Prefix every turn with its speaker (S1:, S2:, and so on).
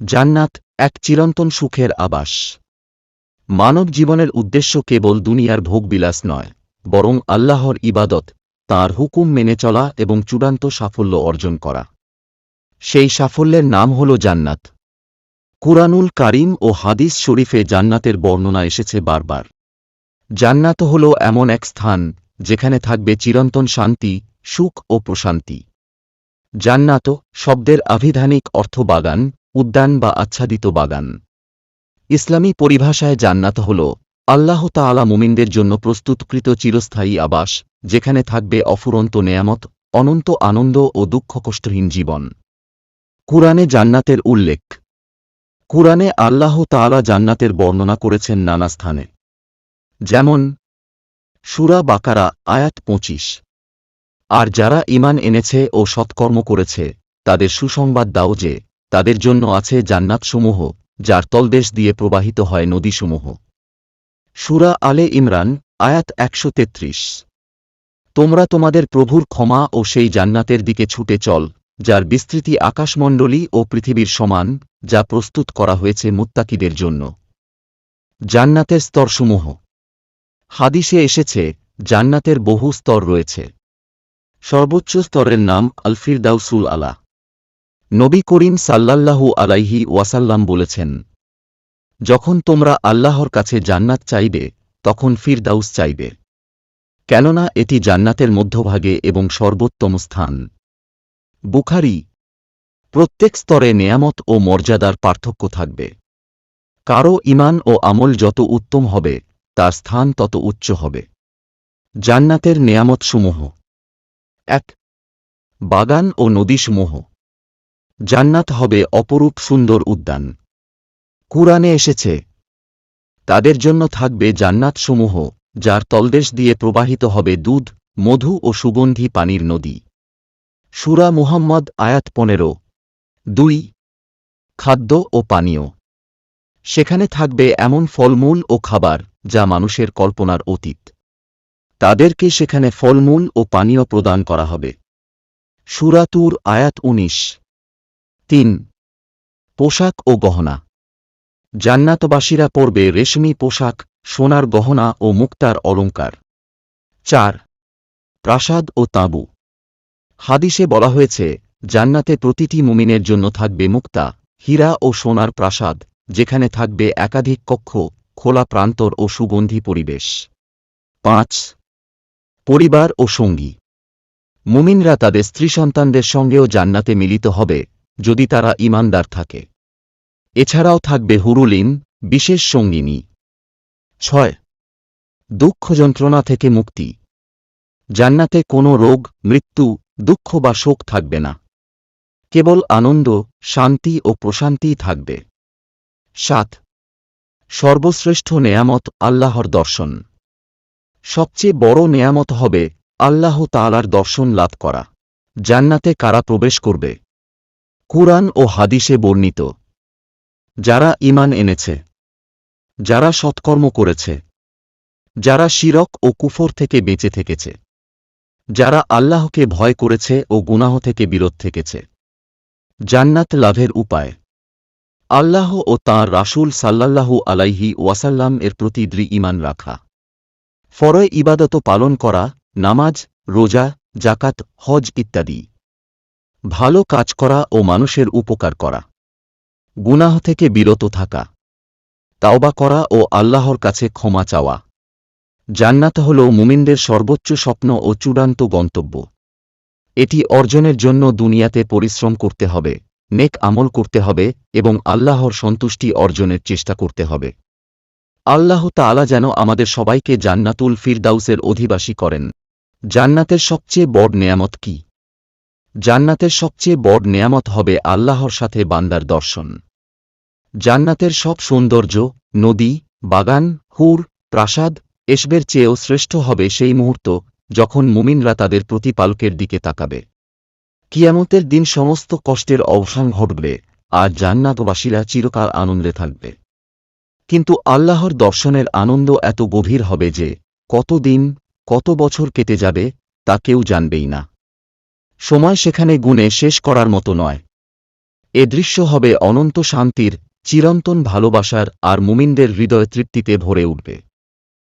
S1: জান্নাত এক চিরন্তন সুখের আবাস। মানব জীবনের উদ্দেশ্য কেবল দুনিয়ার ভোগবিলাস নয়, বরং আল্লাহর ইবাদত, তাঁর হুকুম মেনে চলা এবং চূড়ান্ত সাফল্য অর্জন করা। সেই সাফল্যের নাম হল জান্নাত। কুরআনুল কারীম ও হাদিস শরীফে জান্নাতের বর্ণনা এসেছে বারবার। জান্নাত হল এমন এক স্থান যেখানে থাকবে চিরন্তন শান্তি, সুখ ও প্রশান্তি। জান্নাত শব্দের আভিধানিক অর্থ বাগান, উদ্যান বা আচ্ছাদিত বাগান। ইসলামী পরিভাষায় জান্নাত হল আল্লাহ তাআলা মুমিনদের জন্য প্রস্তুতকৃত চিরস্থায়ী আবাস, যেখানে থাকবে অফুরন্ত নেয়ামত, অনন্ত আনন্দ ও দুঃখকষ্টহীন জীবন। কুরআনে জান্নাতের উল্লেখ। কুরআনে আল্লাহ তাআলা জান্নাতের বর্ণনা করেছেন নানা স্থানে, যেমন সূরা বাকারা আয়াত ২৫। আর যারা ঈমান এনেছে ও সৎকর্ম করেছে তাদের সুসংবাদ দাও যে তাদের জন্য আছে জান্নাতসমূহ, যার তলদেশ দিয়ে প্রবাহিত হয় নদীসমূহ। সূরা আলে ইমরান আয়াত ১৩৩। তোমরা তোমাদের প্রভুর ক্ষমা ও সেই জান্নাতের দিকে ছুটে চল, যার বিস্তৃতি আকাশমণ্ডলী ও পৃথিবীর সমান, যা প্রস্তুত করা হয়েছে মুত্তাকিদের জন্য। জান্নাতের স্তরসমূহ। হাদিসে এসেছে জান্নাতের বহু স্তর রয়েছে। সর্বোচ্চ স্তরের নাম আল ফিরদাউসুল আলা। নবী করিম সাল্লাল্লাহু আলাইহি ওয়াসাল্লাম বলেছেন, যখন তোমরা আল্লাহর কাছে জান্নাত চাইবে তখন ফিরদাউস চাইবে, কেননা এটি জান্নাতের মধ্যভাগে এবং সর্বোত্তম স্থান। বুখারী। প্রত্যেক স্তরে নেয়ামত ও মর্যাদার পার্থক্য থাকবে। কারো ঈমান ও আমল যত উত্তম হবে তার স্থান তত উচ্চ হবে। জান্নাতের নেয়ামতসমূহ। ১. বাগান ও নদীসমূহ। জান্নাত হবে অপরূপ সুন্দর উদ্যান। কুরআনে এসেছে, তাদের জন্য থাকবে জান্নাতসমূহ, যার তলদেশ দিয়ে প্রবাহিত হবে দুধ, মধু ও সুগন্ধি পানির নদী। সূরা মুহাম্মদ আয়াত ১৫। ২. খাদ্য ও পানীয়। সেখানে থাকবে এমন ফলমূল ও খাবার যা মানুষের কল্পনার অতীত। তাদেরকে সেখানে ফলমূল ও পানীয় প্রদান করা হবে। সূরা তুর আয়াত ১৯। ৩. পোশাক ও গহনা। জান্নাতবাসীরা পরবে রেশমি পোশাক, সোনার গহনা ও মুক্তার অলঙ্কার। ৪. প্রাসাদ ও তাঁবু। হাদিসে বলা হয়েছে জান্নাতে প্রতিটি মুমিনের জন্য থাকবে মুক্তা, হীরা ও সোনার প্রাসাদ, যেখানে থাকবে একাধিক কক্ষ, খোলা প্রান্তর ও সুগন্ধি পরিবেশ। ৫. পরিবার ও সঙ্গী। মুমিনরা তাদের স্ত্রী সন্তানদের সঙ্গেও জান্নাতে মিলিত হবে, যদি তারা ঈমানদার থাকে। এছাড়াও থাকবে হুরুল ঈন, বিশেষ সঙ্গিনী। ৬. দুঃখ যন্ত্রণা থেকে মুক্তি। জান্নাতে কোনো রোগ, মৃত্যু, দুঃখ বা শোক থাকবে না। কেবল আনন্দ, শান্তি ও প্রশান্তিই থাকবে। ৭. সর্বশ্রেষ্ঠ নেয়ামত আল্লাহর দর্শন। সবচেয়ে বড় নেয়ামত হবে আল্লাহ তাআলার দর্শন লাভ করা। জান্নাতে কারা প্রবেশ করবে? কুরআন ও হাদিসে বর্ণিত। যারা ঈমান এনেছে, যারা সৎকর্ম করেছে, যারা শিরক ও কুফর থেকে বেঁচে থেকেছে, যারা আল্লাহকে ভয় করেছে ও গুনাহ থেকে বিরত থেকেছে। জান্নাত লাভের উপায়। আল্লাহ ও তাঁর রাসূল সাল্লাল্লাহু আলাইহি ওয়াসাল্লাম এর প্রতি দৃঢ় ঈমান রাখা। ফরজ ইবাদত পালন করা, নামাজ, রোজা, যাকাত, হজ ইত্যাদি। ভালো কাজ করা ও মানুষের উপকার করা। গুনাহ থেকে বিরত থাকা, তাওবা করা ও আল্লাহর কাছে ক্ষমা চাওয়া। জান্নাত হল মুমিনদের সর্বোচ্চ স্বপ্ন ও চূড়ান্ত গন্তব্য। এটি অর্জনের জন্য দুনিয়াতে পরিশ্রম করতে হবে, নেক আমল করতে হবে এবং আল্লাহর সন্তুষ্টি অর্জনের চেষ্টা করতে হবে। আল্লাহ তাআলা যেন আমাদের সবাইকে জান্নাতুল ফিরদাউসের অধিবাসী করেন। জান্নাতের সবচেয়ে বড় নেয়ামত কি? জান্নাতের সবচেয়ে বড় নেয়ামত হবে আল্লাহর সাথে বান্দার দর্শন। জান্নাতের সব সৌন্দর্য, নদী, বাগান, হুর, প্রাসাদ এসবের চেয়েও শ্রেষ্ঠ হবে সেই মুহূর্ত যখন মুমিনরা তাদের প্রতিপালকের দিকে তাকাবে। কিয়ামতের দিন সমস্ত কষ্টের অবসান ঘটবে আর জান্নাতবাসীরা চিরকাল আনন্দে থাকবে। কিন্তু আল্লাহর দর্শনের আনন্দ এত গভীর হবে যে কত দিন, কত বছর কেটে যাবে তা কেউ জানবেই না। সময় সেখানে গুণে শেষ করার মতো নয়। এ দৃশ্য হবে অনন্ত শান্তির, চিরন্তন ভালোবাসার আর মুমিনদের হৃদয় তৃপ্তিতে ভরে উঠবে।